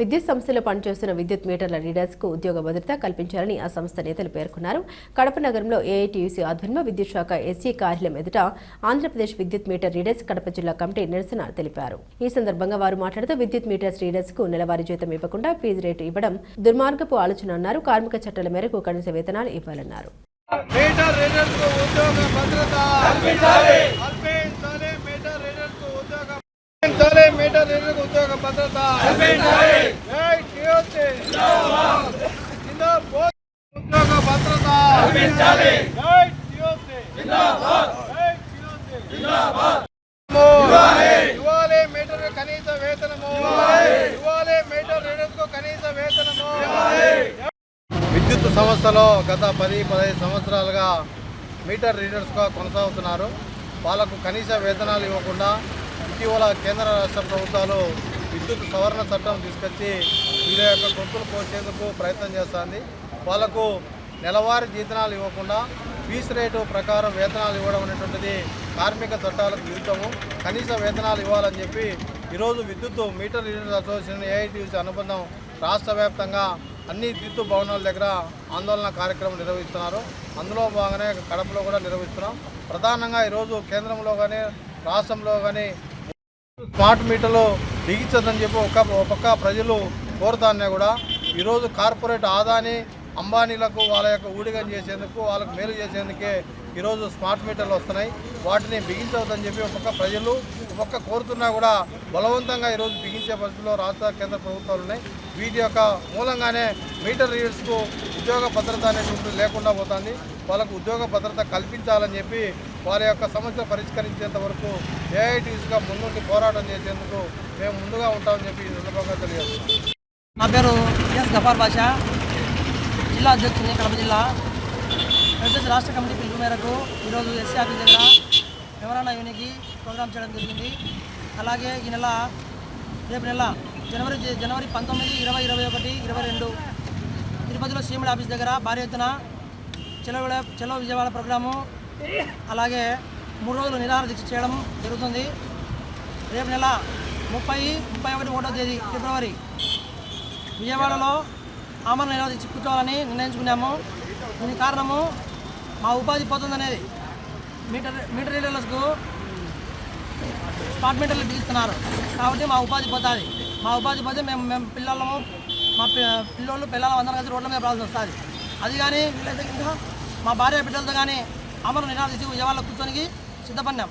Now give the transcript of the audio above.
విద్యుత్ సంస్థలో పనిచేస్తున్న విద్యుత్ మీటర్ల రీడర్స్కు ఉద్యోగ భద్రత కల్పించాలని ఆ సంస్థ నేతలు పేర్కొన్నారు. కడప నగరంలో ఏఐటీయూసీ ఆధ్వర్యంలో విద్యుత్ శాఖ ఎస్సీ కార్యాలయం ఎదుట ఆంధ్రప్రదేశ్ విద్యుత్ మీటర్ రీడర్స్ కడప జిల్లా కమిటీ నిరసన తెలిపారు. ఈ సందర్భంగా వారు మాట్లాడుతూ విద్యుత్ మీటర్స్ రీడర్స్కు నెలవారీ జీతం ఇవ్వకుండా ఫీజు రేటు ఇవ్వడం దుర్మార్గపు ఆలోచన అన్నారు. కార్మిక చట్టాల మేరకు కనీస వేతనాలు ఇవ్వాలన్నారు. మీటర్ రీడర్కు ఉద్యోగ భద్రత ఉద్యోగ భద్రత ఇవ్వాలి మీటర్ కనీస వేతనము ఇవ్వాలి మీటర్ రీడర్కు కనీస వేతనము. విద్యుత్ సంస్థలో గత 10-15 సంవత్సరాలుగా మీటర్ రీడర్స్గా కొనసాగుతున్నారు. వాళ్ళకు కనీస వేతనాలు ఇవ్వకుండా ఇటీవల కేంద్ర రాష్ట్ర ప్రభుత్వాలు విద్యుత్ సవరణ చట్టం తీసుకొచ్చి వీళ్ళ యొక్క గొంతులు కోసేందుకు ప్రయత్నం చేస్తుంది. వాళ్లకు నెలవారీ జీతనాలు ఇవ్వకుండా ఫీజు రేటు ప్రకారం వేతనాలు ఇవ్వడం అనేటువంటిది కార్మిక చట్టాలకు విరుద్ధము. కనీస వేతనాలు ఇవ్వాలని చెప్పి ఈరోజు విద్యుత్ మీటర్ రీడర్స్ అసోసియేషన్ ఏఐటీయూసీ అనుబంధం రాష్ట్ర వ్యాప్తంగా అన్ని విద్యుత్ భవనాల దగ్గర ఆందోళన కార్యక్రమం నిర్వహిస్తున్నారు. అందులో భాగంగానే కడపలో కూడా నిర్వహిస్తున్నాం. ప్రధానంగా ఈరోజు కేంద్రంలో కానీ రాష్ట్రంలో కానీ స్మార్ట్ మీటర్లు బిగించదని చెప్పి ఒక పక్క ప్రజలు కోరుతానే కూడా ఈరోజు కార్పొరేట్ ఆదాని అంబానీలకు వాళ్ళ యొక్క ఊడిగం చేసేందుకు వాళ్ళకు మేలు చేసేందుకే ఈరోజు స్మార్ట్ మీటర్లు వస్తున్నాయి. వాటిని బిగించవద్దని చెప్పి ఒక పక్క ప్రజలు ఒక పక్క కోరుతున్నా కూడా బలవంతంగా ఈరోజు బిగించే పరిస్థితుల్లో రాష్ట్ర కేంద్ర ప్రభుత్వాలు ఉన్నాయి. వీటి యొక్క మూలంగానే మీటర్ రీడర్స్కు ఉద్యోగ భద్రత అనేటువంటి లేకుండా పోతుంది. వాళ్ళకు ఉద్యోగ భద్రత కల్పించాలని చెప్పి వారి యొక్క సమస్యలు పరిష్కరించేంత వరకు ఏఐటీసీగా ముందుండి పోరాటం చేసేందుకు మేము ముందుగా ఉంటామని చెప్పి ఈ సందర్భంగా తెలియజేస్తున్నాం. నా పేరు ఎస్ గఫార్ బాషా, జిల్లా అధ్యక్షుని కడప జిల్లా. ఎస్ఎస్ రాష్ట్ర కమిటీ పిలుపు మేరకు ఈరోజు ఎస్సీ ఆఫీస్ దగ్గర వివరణ యూనికి ప్రోగ్రాం చేయడం జరిగింది. అలాగే ఈ నెల రేపు నెల జనవరి 19, 20, 21, 22 తిరుపతిలో సీఎండి ఆఫీస్ దగ్గర భారీ ఎత్తున చలో విజయవాడ ప్రోగ్రాము, అలాగే 3 రోజులు నిరాహార దీక్ష చేయడం జరుగుతుంది. రేపు నెల 30, 31, 1వ తేదీ ఫిబ్రవరి విజయవాడలో ఆమరణ నిరాహార దీక్ష కూర్చోవాలని నిర్ణయించుకున్నాము. దీనికి కారణము మా ఉపాధి పోతుందనేది. మీటర్ రీడర్లకు స్మార్ట్ మీటర్లు బిగిస్తున్నారు కాబట్టి మా ఉపాధి పోతుంది. మా ఉపాధి పోతే మేము పిల్లలము మా పిల్లలు అందరం కలిసి రోడ్ల మీద పడాల్సి వస్తుంది. అది కానీ వీళ్ళైతే ఇంకా మా భార్య బిడ్డలతో కానీ అమరు నిరాదీసి విజయవాడలో కూర్చొనికి సిద్ధపడినాం.